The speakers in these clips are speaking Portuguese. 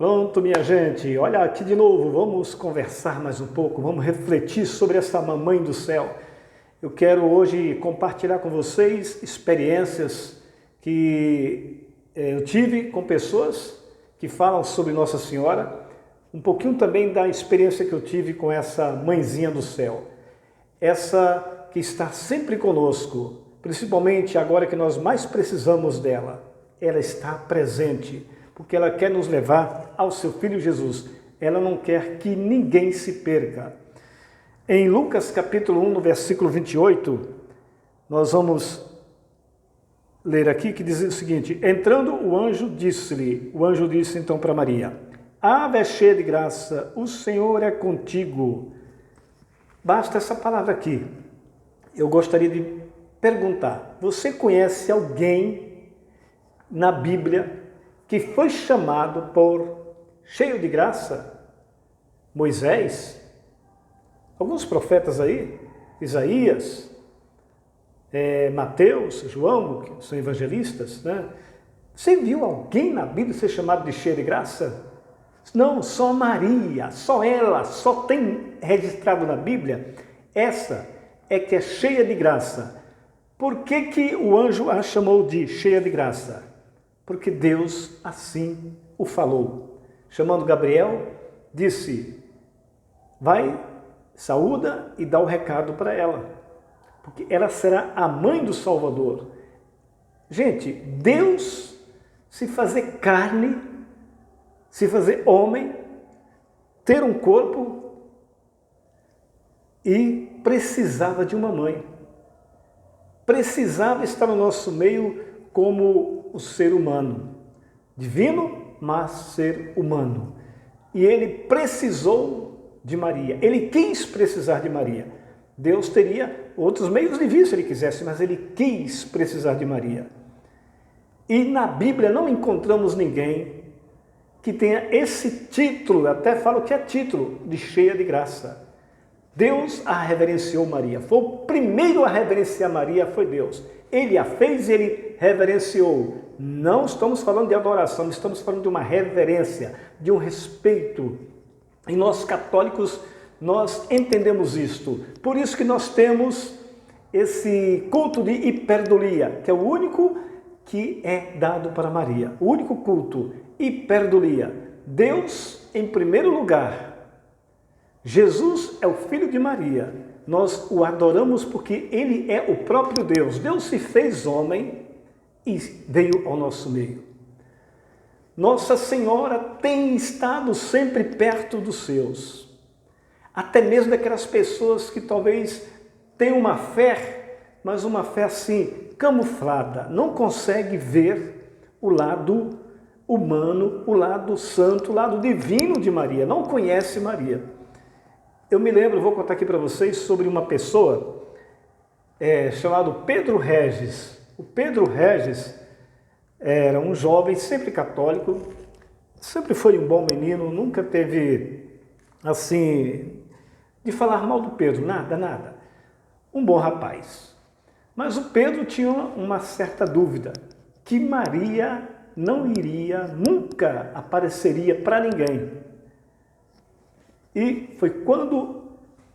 Pronto, minha gente, olha aqui de novo, vamos conversar mais um pouco, vamos refletir sobre essa mamãe do céu. Eu quero hoje compartilhar com vocês experiências que eu tive com pessoas que falam sobre Nossa Senhora, um pouquinho também da experiência que eu tive com essa mãezinha do céu, essa que está sempre conosco, principalmente agora que nós mais precisamos dela. Ela está presente, porque ela quer nos levar ao seu Filho Jesus. Ela não quer que ninguém se perca. Em Lucas capítulo 1, no versículo 28, nós vamos ler aqui que diz o seguinte: entrando o anjo disse então para Maria: Ave cheia de graça, o Senhor é contigo. Basta essa palavra aqui. Eu gostaria de perguntar, você conhece alguém na Bíblia que foi chamado por cheio de graça? Moisés? Alguns profetas aí? Isaías? Mateus? João, que são evangelistas, né? Você viu alguém na Bíblia ser chamado de cheio de graça? Não, só Maria, só ela, só tem registrado na Bíblia. Essa é que é cheia de graça. Por que o anjo a chamou de cheia de graça? Porque Deus assim o falou. Chamando Gabriel, disse: vai, saúda e dá o recado para ela, porque ela será a mãe do Salvador. Gente, Deus se fazer carne, se fazer homem, ter um corpo e precisava de uma mãe. Precisava estar no nosso meio como o ser humano, divino, mas ser humano. E ele precisou de Maria, ele quis precisar de Maria. Deus teria outros meios de vir se ele quisesse, mas ele quis precisar de Maria. E na Bíblia não encontramos ninguém que tenha esse título, até falo que é título, de cheia de graça. Deus a reverenciou Maria, foi o primeiro a reverenciar Maria, foi Deus. Ele a fez e ele reverenciou. Não estamos falando de adoração, estamos falando de uma reverência, de um respeito. E nós católicos, nós entendemos isto. Por isso que nós temos esse culto de hiperdulia, que é o único que é dado para Maria. O único culto, hiperdulia. Deus em primeiro lugar. Jesus é o Filho de Maria. Nós o adoramos porque ele é o próprio Deus. Deus se fez homem e veio ao nosso meio. Nossa Senhora tem estado sempre perto dos seus. Até mesmo daquelas pessoas que talvez tenham uma fé, mas uma fé assim, camuflada. Não consegue ver o lado humano, o lado santo, o lado divino de Maria. Não conhece Maria. Eu me lembro, vou contar aqui para vocês sobre uma pessoa chamado Pedro Regis. O Pedro Regis era um jovem, sempre católico, sempre foi um bom menino, nunca teve, assim, de falar mal do Pedro, nada. Um bom rapaz. Mas o Pedro tinha uma certa dúvida, que Maria não iria, nunca apareceria para ninguém. E foi quando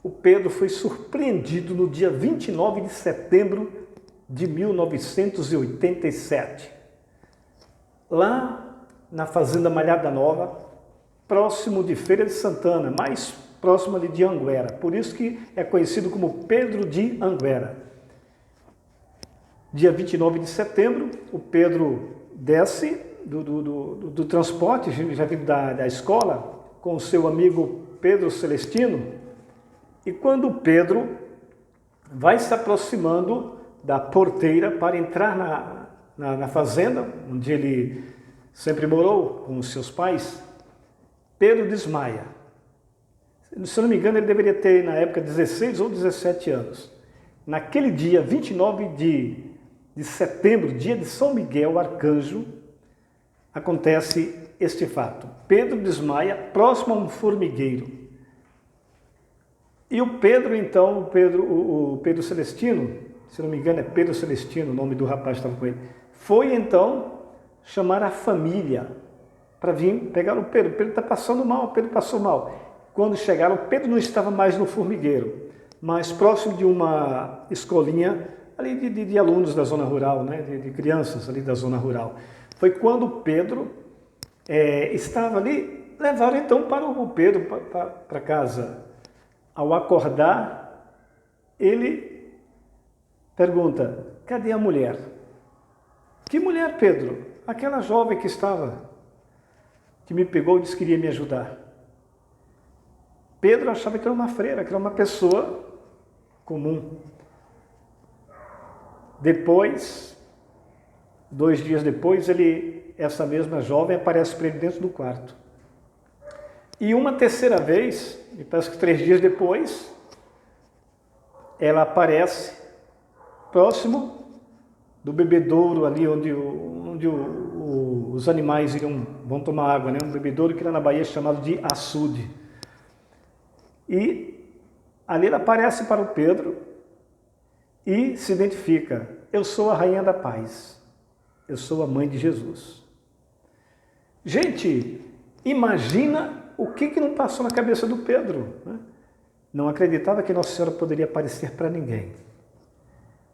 o Pedro foi surpreendido no dia 29 de setembro de 1987. Lá na Fazenda Malhada Nova, próximo de Feira de Santana, mais próximo ali de Anguera. Por isso que é conhecido como Pedro de Anguera. Dia 29 de setembro, o Pedro desce do transporte, já vindo da escola, com o seu amigo Pedro Celestino, e quando Pedro vai se aproximando da porteira para entrar na fazenda, onde ele sempre morou com os seus pais, Pedro desmaia. Se eu não me engano, ele deveria ter, na época, 16 ou 17 anos. Naquele dia, 29 de setembro, dia de São Miguel Arcanjo, acontece este fato. Pedro desmaia próximo a um formigueiro. E o Pedro, então, o Pedro Celestino, se não me engano é Pedro Celestino, o nome do rapaz que estava com ele, foi então chamar a família para vir pegar o Pedro. Pedro está passando mal, Pedro passou mal. Quando chegaram, Pedro não estava mais no formigueiro, mas próximo de uma escolinha ali de alunos da zona rural, né? de crianças ali da zona rural. Foi quando Pedro estava ali, levaram então para o Pedro para casa. Ao acordar, ele pergunta, cadê a mulher? Que mulher, Pedro? Aquela jovem que me pegou e disse que queria me ajudar. Pedro achava que era uma freira, que era uma pessoa comum. Depois, 2 dias depois, essa mesma jovem aparece para ele dentro do quarto. E uma terceira vez, me parece que 3 dias depois, ela aparece próximo do bebedouro ali onde os animais vão tomar água, né? Um bebedouro que lá na Bahia é chamado de açude. E ali ela aparece para o Pedro e se identifica. Eu sou a rainha da paz. Eu sou a mãe de Jesus. Gente, imagina o que não passou na cabeça do Pedro, né? Não acreditava que Nossa Senhora poderia aparecer para ninguém.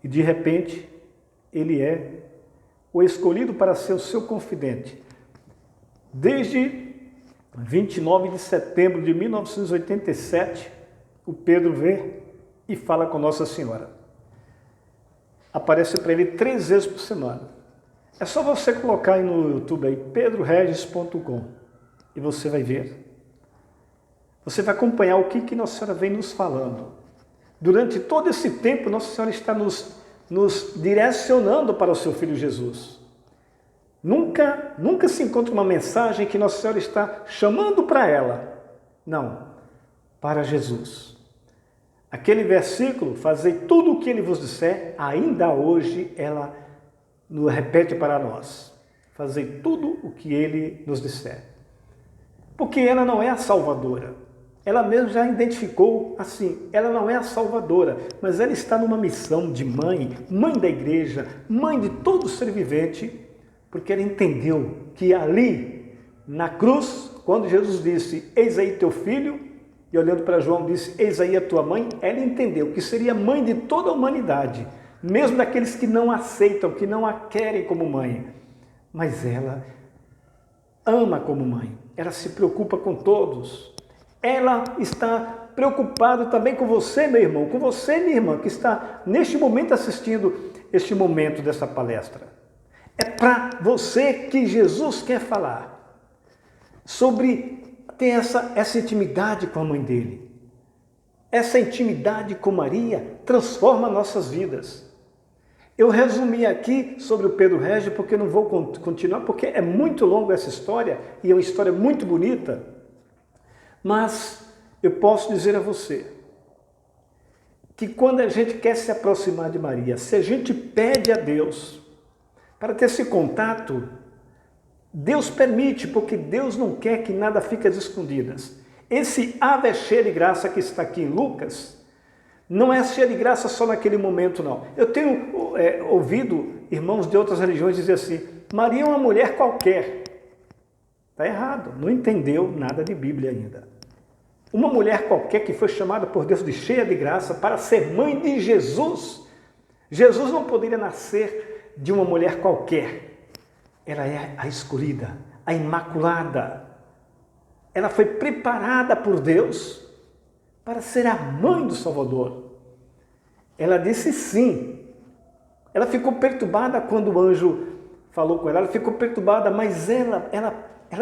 E de repente, ele é o escolhido para ser o seu confidente. Desde 29 de setembro de 1987, o Pedro vê e fala com Nossa Senhora. Aparece para ele 3 vezes por semana. É só você colocar aí no YouTube aí, pedroregis.com, e você vai ver. Você vai acompanhar o que Nossa Senhora vem nos falando. Durante todo esse tempo, Nossa Senhora está nos direcionando para o seu Filho Jesus. Nunca se encontra uma mensagem que Nossa Senhora está chamando para ela. Não, para Jesus. Aquele versículo, fazei tudo o que Ele vos disser, ainda hoje ela nos repete para nós. Fazei tudo o que Ele nos disser. Porque ela não é a salvadora. Ela mesma já identificou assim, ela não é a salvadora, mas ela está numa missão de mãe da igreja, mãe de todo ser vivente, porque ela entendeu que ali, na cruz, quando Jesus disse, eis aí teu filho, e olhando para João disse, eis aí a tua mãe, ela entendeu que seria mãe de toda a humanidade, mesmo daqueles que não aceitam, que não a querem como mãe, mas ela ama como mãe, ela se preocupa com todos. Ela está preocupada também com você, meu irmão, com você, minha irmã, que está neste momento assistindo este momento dessa palestra. É para você que Jesus quer falar sobre ter essa intimidade com a mãe dele. Essa intimidade com Maria transforma nossas vidas. Eu resumi aqui sobre o Pedro Regis porque não vou continuar, porque é muito longo essa história e é uma história muito bonita. Mas eu posso dizer a você que quando a gente quer se aproximar de Maria, se a gente pede a Deus para ter esse contato, Deus permite, porque Deus não quer que nada fique às escondidas. Esse ave é cheio de graça que está aqui em Lucas, não é cheio de graça só naquele momento, não. Eu tenho ouvido irmãos de outras religiões dizer assim, Maria é uma mulher qualquer. Está errado, não entendeu nada de Bíblia ainda. Uma mulher qualquer que foi chamada por Deus de cheia de graça para ser mãe de Jesus. Jesus não poderia nascer de uma mulher qualquer. Ela é a escolhida, a imaculada. Ela foi preparada por Deus para ser a mãe do Salvador. Ela disse sim. Ela ficou perturbada quando o anjo falou com ela. Ela ficou perturbada, mas ela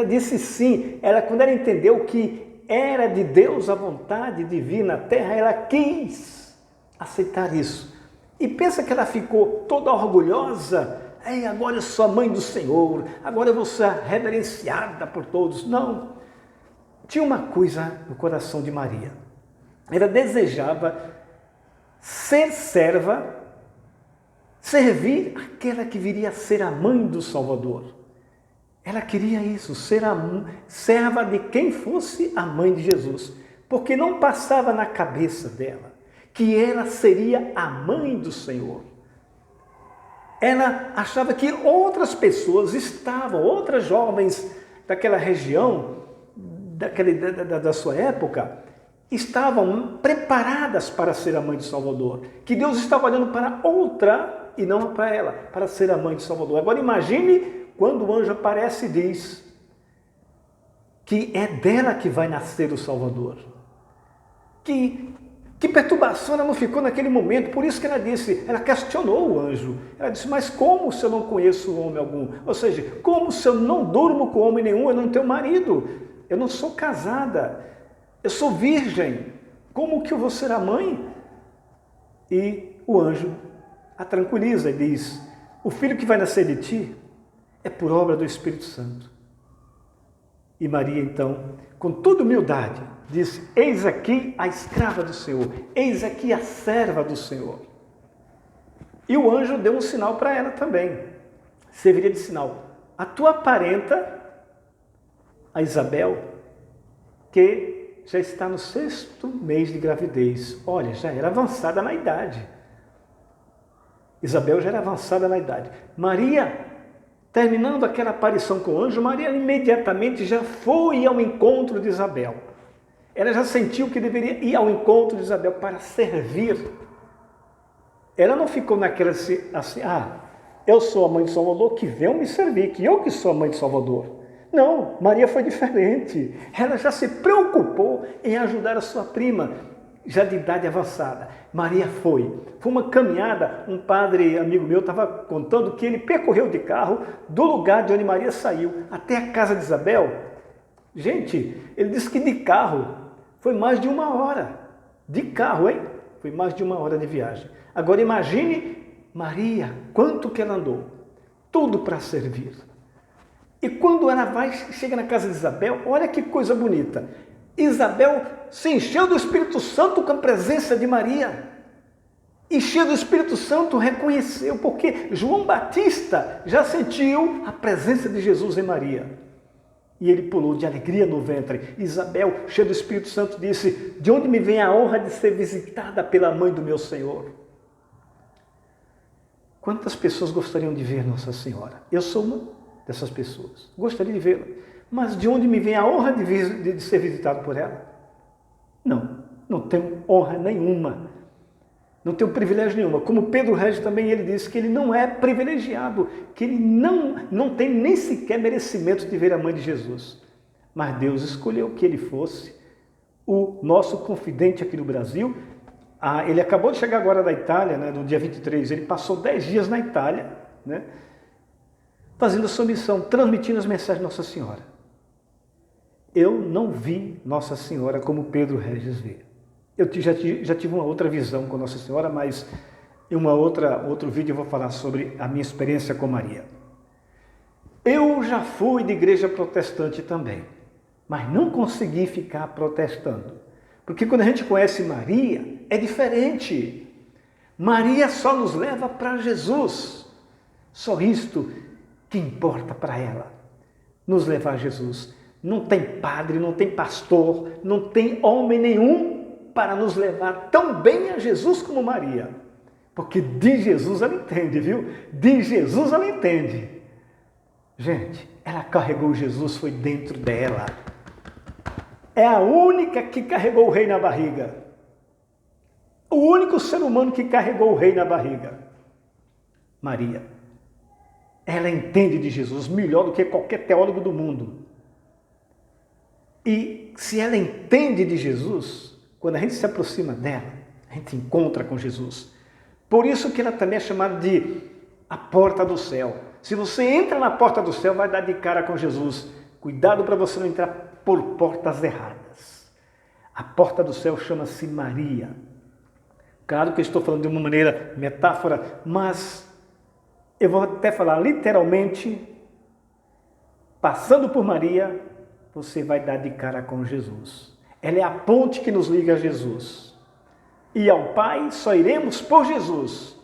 disse sim. Quando ela entendeu que era de Deus a vontade de vir na terra, ela quis aceitar isso. E pensa que ela ficou toda orgulhosa. Agora eu sou a mãe do Senhor, agora eu vou ser reverenciada por todos. Não. Tinha uma coisa no coração de Maria. Ela desejava ser serva, servir aquela que viria a ser a mãe do Salvador. Ela queria isso, ser a serva de quem fosse a mãe de Jesus, porque não passava na cabeça dela que ela seria a mãe do Senhor. Ela achava que outras pessoas outras jovens daquela região, da sua época, estavam preparadas para ser a mãe de Salvador. Que Deus estava olhando para outra e não para ela, para ser a mãe de Salvador. Agora imagine quando o anjo aparece e diz que é dela que vai nascer o Salvador. Que perturbação ela não ficou naquele momento, por isso que ela questionou o anjo. Ela disse, mas como se eu não conheço homem algum? Ou seja, como se eu não durmo com homem nenhum, eu não tenho marido, eu não sou casada, eu sou virgem, como que eu vou ser a mãe? E o anjo a tranquiliza e diz, o filho que vai nascer de ti é por obra do Espírito Santo. E Maria, então, com toda humildade, disse, eis aqui a escrava do Senhor, eis aqui a serva do Senhor. E o anjo deu um sinal para ela também, serviria de sinal. A tua parenta, a Isabel, que já está no 6º mês de gravidez. Olha, já era avançada na idade. Isabel já era avançada na idade. Maria, terminando aquela aparição com o anjo, Maria imediatamente já foi ao encontro de Isabel. Ela já sentiu que deveria ir ao encontro de Isabel para servir. Ela não ficou naquela assim, eu sou a mãe de Salvador, que venham me servir, que eu que sou a mãe de Salvador. Não, Maria foi diferente. Ela já se preocupou em ajudar a sua prima, já de idade avançada. Maria foi uma caminhada, um padre amigo meu estava contando que ele percorreu de carro do lugar de onde Maria saiu até a casa de Isabel. Gente, ele disse que de carro foi mais de 1 hora. De carro, hein? Foi mais de 1 hora de viagem. Agora imagine Maria, quanto que ela andou. Tudo para servir. E quando ela chega na casa de Isabel, olha que coisa bonita. Isabel se encheu do Espírito Santo com a presença de Maria. E cheio do Espírito Santo reconheceu, porque João Batista já sentiu a presença de Jesus em Maria. E ele pulou de alegria no ventre. Isabel, cheia do Espírito Santo, disse, de onde me vem a honra de ser visitada pela mãe do meu Senhor? Quantas pessoas gostariam de ver Nossa Senhora? Eu sou uma dessas pessoas. Gostaria de vê-la. Mas de onde me vem a honra de ser visitado por ela? Não tenho honra nenhuma. Não tenho privilégio nenhuma. Como Pedro Regis também, ele disse que ele não é privilegiado, que ele não tem nem sequer merecimento de ver a mãe de Jesus. Mas Deus escolheu que ele fosse o nosso confidente aqui no Brasil. Ele acabou de chegar agora da Itália, no dia 23, ele passou 10 dias na Itália, fazendo a sua missão, transmitindo as mensagens de Nossa Senhora. Eu não vi Nossa Senhora como Pedro Regis vê. Eu já tive uma outra visão com Nossa Senhora, mas em outro vídeo eu vou falar sobre a minha experiência com Maria. Eu já fui de igreja protestante também, mas não consegui ficar protestando. Porque quando a gente conhece Maria, é diferente. Maria só nos leva para Jesus. Só isto que importa para ela, nos levar a Jesus. Não tem padre, não tem pastor, não tem homem nenhum para nos levar tão bem a Jesus como Maria. Porque de Jesus ela entende, viu? De Jesus ela entende. Gente, ela carregou Jesus, foi dentro dela. É a única que carregou o rei na barriga. O único ser humano que carregou o rei na barriga. Maria. Ela entende de Jesus melhor do que qualquer teólogo do mundo. E se ela entende de Jesus, quando a gente se aproxima dela, a gente encontra com Jesus. Por isso que ela também é chamada de a porta do céu. Se você entra na porta do céu, vai dar de cara com Jesus. Cuidado para você não entrar por portas erradas. A porta do céu chama-se Maria. Claro que eu estou falando de uma maneira metáfora, mas eu vou até falar literalmente, passando por Maria, você vai dar de cara com Jesus. Ela é a ponte que nos liga a Jesus. E ao Pai só iremos por Jesus.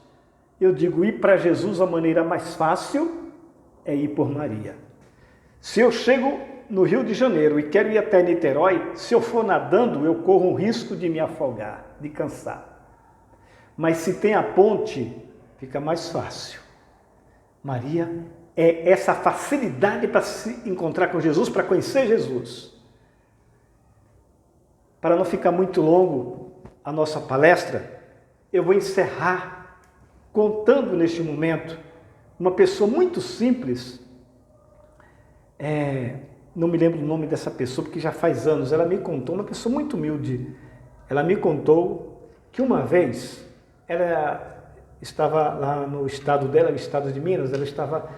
Eu digo, ir para Jesus, a maneira mais fácil é ir por Maria. Se eu chego no Rio de Janeiro e quero ir até Niterói, se eu for nadando, eu corro um risco de me afogar, de cansar. Mas se tem a ponte, fica mais fácil. Maria é essa facilidade para se encontrar com Jesus, para conhecer Jesus. Para não ficar muito longo a nossa palestra, eu vou encerrar contando neste momento uma pessoa muito simples. Não me lembro o nome dessa pessoa, porque já faz anos. Ela me contou, uma pessoa muito humilde. Ela me contou que uma vez ela estava lá no estado dela, no estado de Minas, ela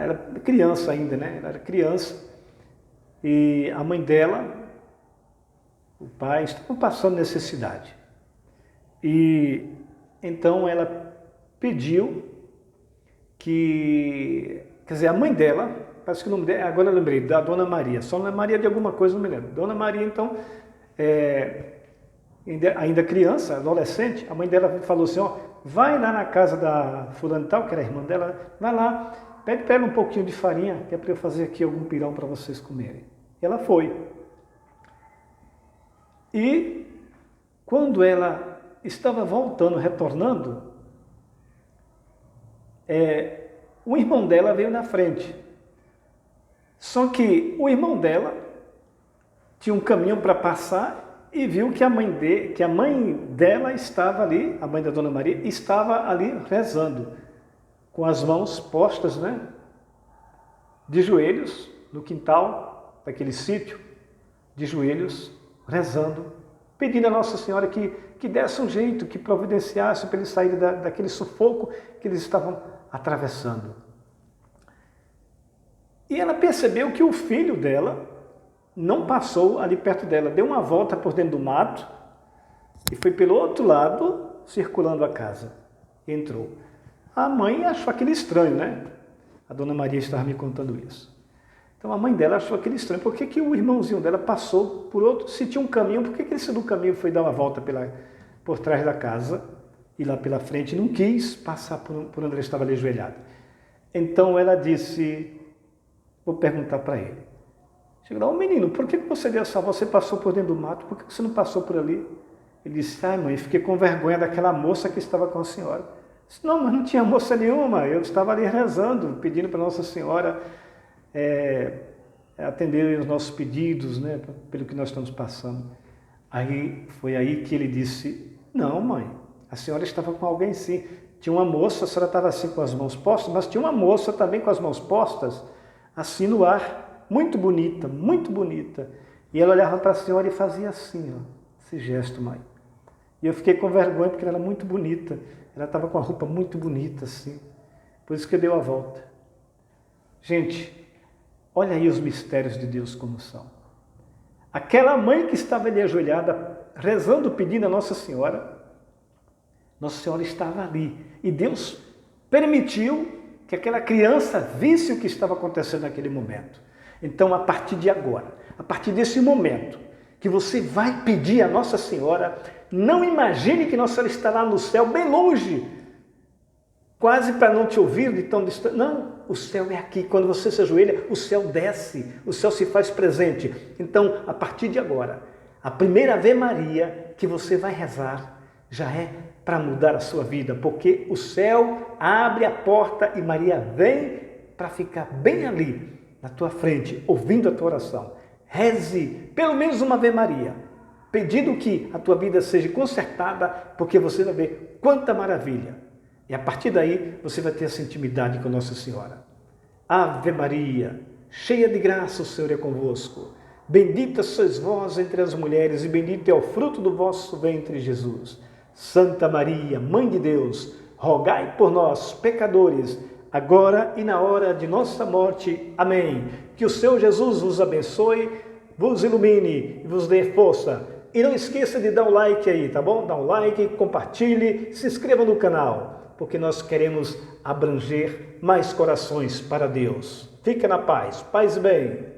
era criança ainda, né? Ela era criança e a mãe dela, o pai, estavam passando necessidade. E então ela pediu que, quer dizer, a mãe dela, parece que o nome dela, agora eu lembrei, da Dona Maria, só Dona Maria de alguma coisa, não me lembro. Dona Maria, então, ainda criança, adolescente, a mãe dela falou assim, ó, vai lá na casa da fulana e tal, que era a irmã dela, vai lá, pede para ela um pouquinho de farinha, que é para eu fazer aqui algum pirão para vocês comerem. E ela foi. E quando ela estava voltando, retornando, o irmão dela veio na frente. Só que o irmão dela tinha um caminho para passar e viu que a mãe dela estava ali, a mãe da Dona Maria, estava ali rezando, com as mãos postas, né, de joelhos, no quintal daquele sítio, de joelhos, rezando, pedindo a Nossa Senhora que desse um jeito, que providenciasse para eles saírem daquele sufoco que eles estavam atravessando. E ela percebeu que o filho dela não passou ali perto dela, deu uma volta por dentro do mato e foi pelo outro lado, circulando a casa. Entrou. A mãe achou aquilo estranho, né? A Dona Maria estava me contando isso. Então a mãe dela achou aquilo estranho. Por que o irmãozinho dela passou por outro, se tinha um caminho, por que esse do caminho foi dar uma volta por trás da casa e lá pela frente não quis passar por onde ela estava ali ajoelhada? Então ela disse, vou perguntar para ele. Chegou lá, menino, por que você deu essa volta? Você passou por dentro do mato, por que você não passou por ali? Ele disse, ai mãe, fiquei com vergonha daquela moça que estava com a senhora. Eu disse, não, mas não tinha moça nenhuma, eu estava ali rezando, pedindo para Nossa Senhora atender os nossos pedidos, né, pelo que nós estamos passando. Foi aí que ele disse, não mãe, a senhora estava com alguém sim. Tinha uma moça, a senhora estava assim com as mãos postas, mas tinha uma moça também com as mãos postas, assim no ar, muito bonita, muito bonita. E ela olhava para a senhora e fazia assim, ó, esse gesto, mãe. E eu fiquei com vergonha porque ela era muito bonita. Ela estava com a roupa muito bonita, assim. Por isso que deu a volta. Gente, olha aí os mistérios de Deus como são. Aquela mãe que estava ali ajoelhada, rezando, pedindo a Nossa Senhora estava ali. E Deus permitiu que aquela criança visse o que estava acontecendo naquele momento. Então, a partir de agora, a partir desse momento, que você vai pedir a Nossa Senhora, não imagine que Nossa Senhora está lá no céu, bem longe, quase para não te ouvir de tão distante. Não, o céu é aqui. Quando você se ajoelha, o céu desce, o céu se faz presente. Então, a partir de agora, a primeira Ave Maria que você vai rezar já é para mudar a sua vida, porque o céu abre a porta e Maria vem para ficar bem ali, na tua frente, ouvindo a tua oração. Reze pelo menos uma Ave Maria, pedindo que a tua vida seja consertada, porque você vai ver quanta maravilha. E a partir daí, você vai ter essa intimidade com Nossa Senhora. Ave Maria, cheia de graça, o Senhor é convosco. Bendita sois vós entre as mulheres, e bendito é o fruto do vosso ventre, Jesus. Santa Maria, Mãe de Deus, rogai por nós, pecadores, agora e na hora de nossa morte. Amém. Que o Senhor Jesus vos abençoe, vos ilumine e vos dê força. E não esqueça de dar um like aí, tá bom? Dá um like, compartilhe, se inscreva no canal, porque nós queremos abranger mais corações para Deus. Fica na paz. Paz e bem.